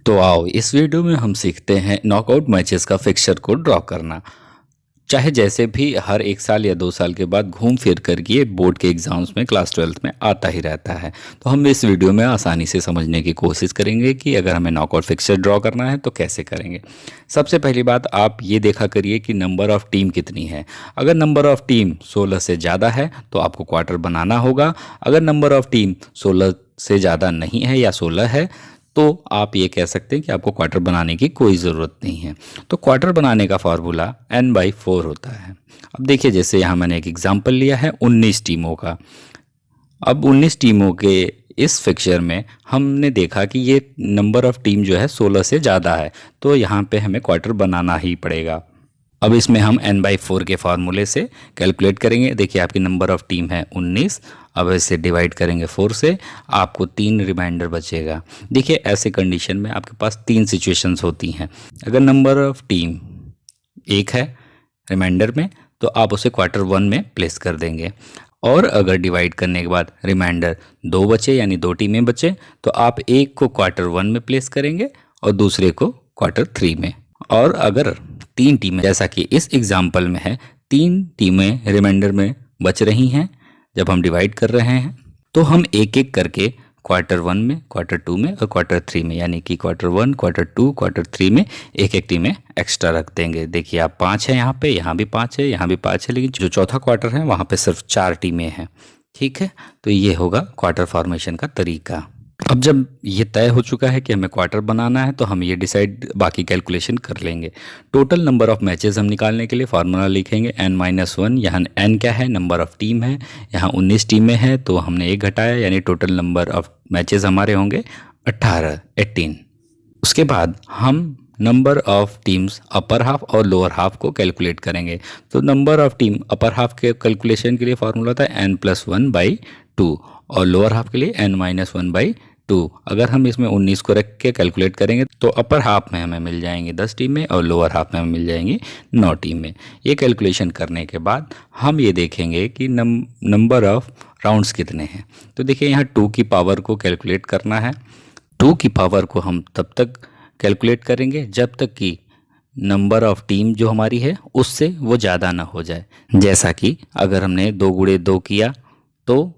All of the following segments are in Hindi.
तो आओ इस वीडियो में हम सीखते हैं नॉकआउट मैचेस का फिक्सचर को ड्रॉ करना। चाहे जैसे भी हर 1 साल या 2 साल के बाद घूम फिर कर ये बोर्ड के एग्जाम्स में क्लास 12th में आता ही रहता है। तो हम इस वीडियो में आसानी से समझने की कोशिश करेंगे कि अगर हमें नॉकआउट फिक्सचर ड्रॉ करना है तो कैसे करेंगे। सबसे पहली बात आप ये देखा करिए कि नंबर ऑफ़ टीम कितनी है। अगर नंबर ऑफ़ टीम 16 से ज़्यादा है तो आपको क्वार्टर बनाना होगा। अगर नंबर ऑफ़ टीम 16 से ज़्यादा नहीं है या 16 है तो आप ये कह सकते हैं कि आपको क्वार्टर बनाने की कोई ज़रूरत नहीं है। तो क्वार्टर बनाने का फार्मूला n/4 होता है। अब देखिए, जैसे यहाँ मैंने एक एग्जांपल लिया है 19 टीमों का। अब 19 टीमों के इस फिक्सचर में हमने देखा कि ये नंबर ऑफ़ टीम जो है 16 से ज़्यादा है, तो यहाँ पे हमें क्वार्टर बनाना ही पड़ेगा। अब इसमें हम n/4 के फार्मूले से कैलकुलेट करेंगे। देखिए, आपकी नंबर ऑफ़ टीम है 19। अब इसे डिवाइड करेंगे 4 से, आपको 3 रिमाइंडर बचेगा। देखिए, ऐसे कंडीशन में आपके पास 3 सिचुएशंस होती हैं। अगर नंबर ऑफ़ टीम 1 है रिमाइंडर में तो आप उसे क्वार्टर 1 में प्लेस कर देंगे, और अगर डिवाइड करने के बाद रिमाइंडर 2 बचे यानी 2 टीमें बचे तो आप एक को क्वार्टर 1 में प्लेस करेंगे और दूसरे को क्वार्टर 3 में। और अगर 3 टीमें, जैसा कि इस एग्जाम्पल में है, 3 टीमें रिमाइंडर में बच रही हैं जब हम डिवाइड कर रहे हैं, तो हम एक एक करके क्वार्टर 1 में, क्वार्टर 2 में और क्वार्टर 3 में, यानी कि क्वार्टर 1, क्वार्टर 2, क्वार्टर 3 में एक एक टीमें एक्स्ट्रा रख देंगे। देखिए, आप 5 है यहाँ पे, यहाँ भी 5 है, यहाँ भी 5 है, लेकिन जो चौथा क्वार्टर है वहाँ पे सिर्फ 4 टीमें हैं। ठीक है, तो ये होगा क्वार्टर फॉर्मेशन का तरीका। अब जब ये तय हो चुका है कि हमें क्वार्टर बनाना है तो हम ये डिसाइड बाकी कैलकुलेशन कर लेंगे। टोटल नंबर ऑफ़ मैचेस हम निकालने के लिए फार्मूला लिखेंगे n-1। यहाँ n क्या है, नंबर ऑफ़ टीम है। यहाँ 19 टीमें हैं तो हमने 1 घटाया, यानी टोटल नंबर ऑफ़ मैचेस हमारे होंगे 18। उसके बाद हम number of teams upper half और लोअर हाफ को कैलकुलेट करेंगे। तो number of team upper half के कैलकुलेशन के लिए फार्मूला था n+1/2 और लोअर हाफ के लिए n-1/2। अगर हम इसमें 19 को रख के कैलकुलेट करेंगे तो अपर हाफ में हमें मिल जाएंगे 10 टीमें और लोअर हाफ में हमें मिल जाएंगी 9 टीमें। ये कैलकुलेशन करने के बाद हम ये देखेंगे कि नंबर ऑफ़ राउंड्स कितने हैं। तो देखिए, यहाँ 2 की पावर को कैलकुलेट करना है। 2 की पावर को हम तब तक कैलकुलेट करेंगे जब तक कि नंबर ऑफ़ टीम जो हमारी है उससे वो ज़्यादा ना हो जाए। जैसा कि अगर हमने 2 गुणे 2 किया तो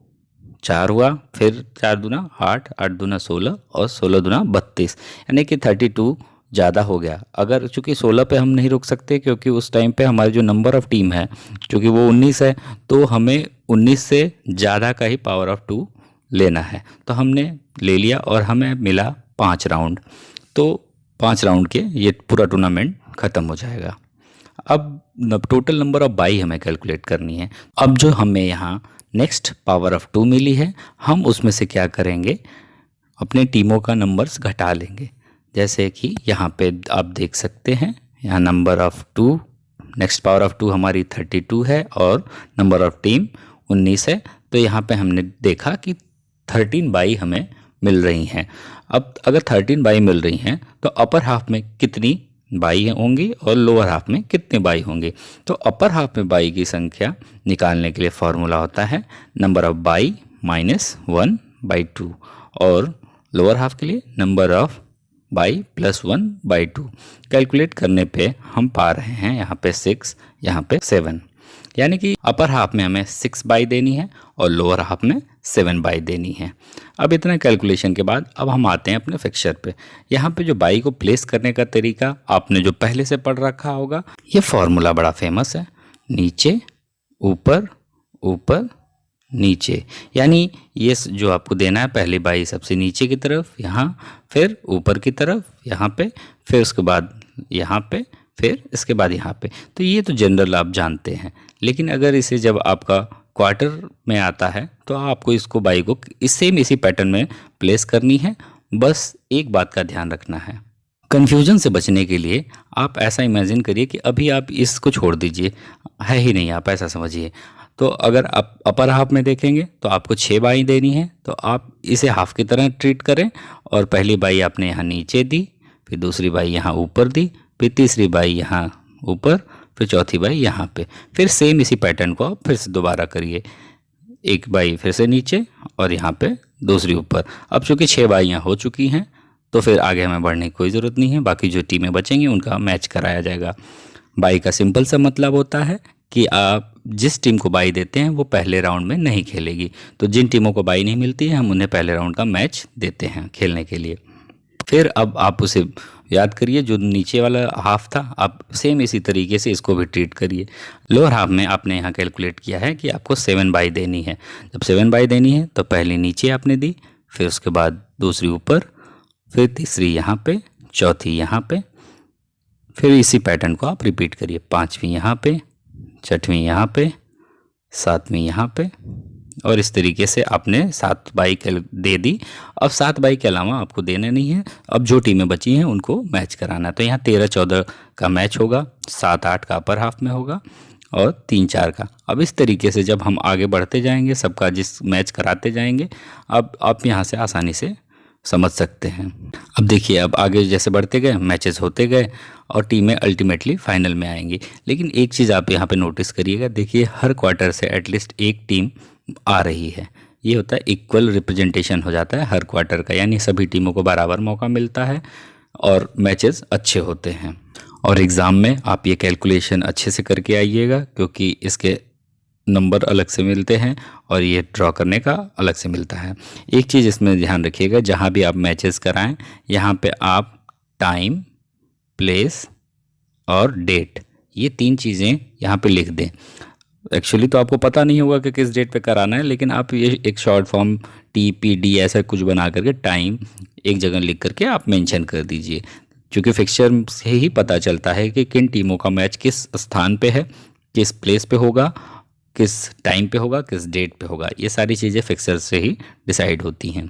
4 हुआ, फिर 4 दूना 8, 8 दूना 16 और 16 दूना 32, यानी कि 32 ज़्यादा हो गया। अगर चूँकि 16 पे हम नहीं रुक सकते क्योंकि उस टाइम पे हमारी जो नंबर ऑफ़ टीम है चूँकि वो 19 है, तो हमें 19 से ज़्यादा का ही पावर ऑफ़ 2 लेना है। तो हमने ले लिया और हमें मिला 5 राउंड। तो 5 राउंड के ये पूरा टूर्नामेंट ख़त्म हो जाएगा। अब टोटल नंबर ऑफ़ बाई हमें कैलकुलेट करनी है। अब जो हमें यहाँ नेक्स्ट पावर ऑफ़ 2 मिली है, हम उसमें से क्या करेंगे, अपने टीमों का नंबर्स घटा लेंगे। जैसे कि यहाँ पे आप देख सकते हैं, यहाँ number of 2, next power of 2 हमारी 32 है और नंबर ऑफ़ टीम 19 है। तो यहाँ पे हमने देखा कि 13 बाई हमें मिल रही हैं। अब अगर 13 बाई मिल रही हैं तो अपर हाफ में कितनी बाई होंगी और लोअर हाफ में कितने बाई होंगे। तो अपर हाफ में बाई की संख्या निकालने के लिए फार्मूला होता है नंबर ऑफ़ बाई -1/2 और लोअर हाफ के लिए नंबर ऑफ़ बाई +1/2। कैलकुलेट करने पे हम पा रहे हैं यहाँ पे 6, यहाँ पे 7, यानी कि अपर हाफ में हमें 6 बाई देनी है और लोअर हाफ में 7 बाई देनी है। अब इतना कैलकुलेशन के बाद अब हम आते हैं अपने फिक्सचर पे। यहाँ पे जो बाई को प्लेस करने का तरीका आपने जो पहले से पढ़ रखा होगा, ये फार्मूला बड़ा फेमस है, नीचे ऊपर ऊपर नीचे। यानी ये जो आपको देना है, पहली बाई सबसे नीचे की तरफ यहाँ, फिर ऊपर की तरफ यहाँ पे, फिर उसके बाद यहाँ पे, फिर इसके बाद यहाँ पे। तो ये तो जनरल आप जानते हैं, लेकिन अगर इसे जब आपका क्वार्टर में आता है तो आपको इसको बाई को इसी पैटर्न में प्लेस करनी है। बस एक बात का ध्यान रखना है, कन्फ्यूजन से बचने के लिए आप ऐसा इमेजिन करिए कि अभी आप इसको छोड़ दीजिए, है ही नहीं, आप ऐसा समझिए। तो अगर आप अपर हाफ में देखेंगे तो आपको 6 बाई देनी है, तो आप इसे हाफ की तरह ट्रीट करें और पहली बाई आपने यहाँ नीचे दी, फिर दूसरी बाई यहाँ ऊपर दी, फिर तीसरी बाई यहाँ ऊपर, फिर चौथी बाई यहाँ पे। फिर सेम इसी पैटर्न को आप फिर से दोबारा करिए, एक बाई फिर से नीचे और यहाँ पे दूसरी ऊपर। अब चूँकि 6 बाइयाँ हो चुकी हैं तो फिर आगे हमें बढ़ने की कोई ज़रूरत नहीं है, बाकी जो टीमें बचेंगी उनका मैच कराया जाएगा। बाई का सिंपल सा मतलब होता है कि आप जिस टीम को बाई देते हैं वो पहले राउंड में नहीं खेलेगी, तो जिन टीमों को बाई नहीं मिलती है हम उन्हें पहले राउंड का मैच देते हैं खेलने के लिए। फिर अब आप उसे याद करिए, जो नीचे वाला हाफ था आप सेम इसी तरीके से इसको भी ट्रीट करिए। लोअर हाफ में आपने यहाँ कैलकुलेट किया है कि आपको 7 बाई देनी है। जब 7 बाई देनी है तो पहली नीचे आपने दी, फिर उसके बाद दूसरी ऊपर, फिर तीसरी यहाँ पे, चौथी यहाँ पे, फिर इसी पैटर्न को आप रिपीट करिए। 5वीं यहाँ पे, 6वीं यहाँ पे, 7वीं यहाँ पे, और इस तरीके से आपने 7 बाई दे दी। अब 7 बाई के अलावा आपको देना नहीं है, अब जो टीमें बची हैं उनको मैच कराना है। तो यहाँ 13-14 का मैच होगा, 7-8 का अपर हाफ में होगा और 3-4 का। अब इस तरीके से जब हम आगे बढ़ते जाएंगे, सबका जिस मैच कराते जाएंगे, अब आप यहाँ से आसानी से समझ सकते हैं। अब देखिए, अब आगे जैसे बढ़ते गए मैचेस होते गए और टीमें अल्टीमेटली फाइनल में आएंगी। लेकिन एक चीज़ आप यहाँ पे नोटिस करिएगा, देखिए हर क्वार्टर से एटलीस्ट एक टीम आ रही है। ये होता है इक्वल रिप्रेजेंटेशन हो जाता है हर क्वार्टर का, यानी सभी टीमों को बराबर मौका मिलता है और मैचेस अच्छे होते हैं। और एग्ज़ाम में आप ये कैलकुलेशन अच्छे से करके आइएगा, क्योंकि इसके नंबर अलग से मिलते हैं और ये ड्रॉ करने का अलग से मिलता है। एक चीज़ इसमें ध्यान रखिएगा, जहाँ भी आप मैचेस कराएं यहाँ पे आप टाइम, प्लेस और डेट, ये 3 चीज़ें यहाँ पे लिख दें। एक्चुअली तो आपको पता नहीं होगा कि किस डेट पे कराना है, लेकिन आप ये एक शॉर्ट फॉर्म TPD ऐसा कुछ बना करके टाइम एक जगह लिख करके आप मेंशन कर दीजिए, क्योंकि फिक्सचर से ही पता चलता है कि किन टीमों का मैच किस स्थान पे है, किस प्लेस पे होगा, किस टाइम पे होगा, किस डेट पे होगा। ये सारी चीज़ें फिक्सर से ही डिसाइड होती हैं।